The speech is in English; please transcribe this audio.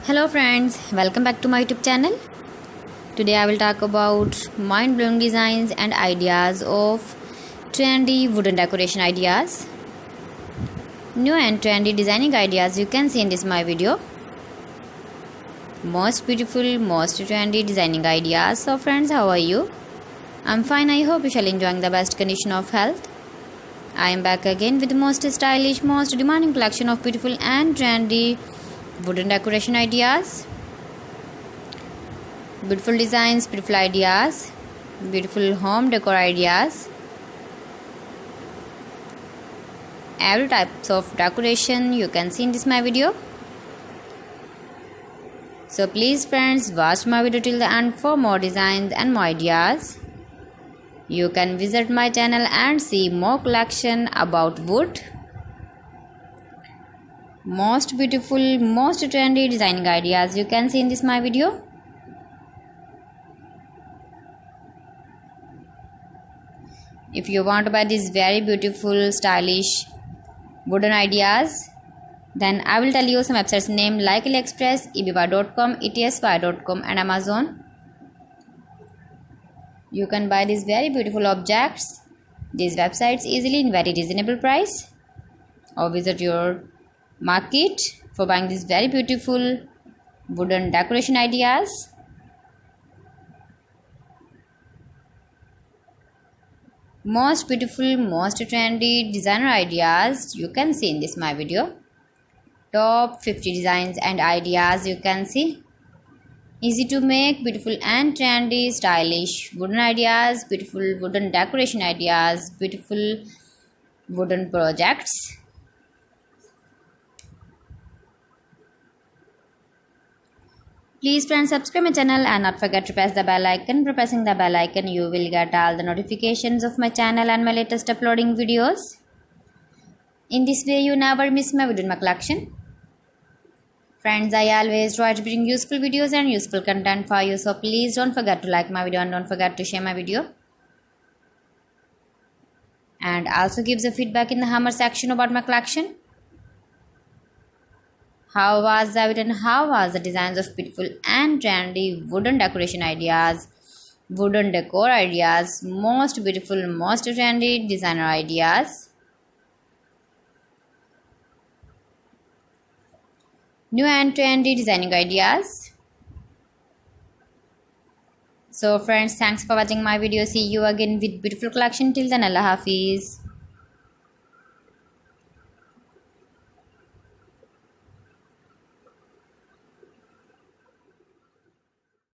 Hello friends, welcome back to my YouTube channel. Today I will talk about mind-blowing designs and ideas of trendy wooden decoration ideas. New and trendy designing ideas you can see in this my video. Most beautiful, most trendy designing ideas. So friends, how are you? I'm fine. I hope you shall enjoying the best condition of health. I am back again with the most stylish, most demanding collection of beautiful and trendy wooden decoration ideas. Beautiful designs, beautiful ideas, beautiful home decor ideas. Every types of decoration you can see in this my video. So please friends, watch my video till the end for more designs and more ideas. You can visit my channel and see more collection about wood. Most beautiful, most trendy designing ideas you can see in this my video. If you want to buy these very beautiful, stylish wooden ideas, then I will tell you some websites name like AliExpress, eBay.com, etsy.com and Amazon. You can buy these very beautiful objects, these websites easily in very reasonable price, or visit your market for buying these very beautiful wooden decoration ideas. Most beautiful, most trendy designer ideas you can see in this my video. Top 50 designs and ideas you can see. Easy to make, beautiful and trendy, stylish wooden ideas, beautiful wooden decoration ideas, beautiful wooden projects. Please friends, subscribe my channel and not forget to press the bell icon. By pressing the bell icon, you will get all the notifications of my channel and my latest uploading videos. In this way, you never miss my video in my collection. Friends, I always try to bring useful videos and useful content for you. So please don't forget to like my video and don't forget to share my video. And also give the feedback in the hammer section about my collection. How was the video and how was the designs of beautiful and trendy wooden decoration ideas, wooden decor ideas, most beautiful, most trendy designer ideas. New and trendy designing ideas. So friends, thanks for watching my video. See you again with beautiful collection. Till then, Allah Hafiz.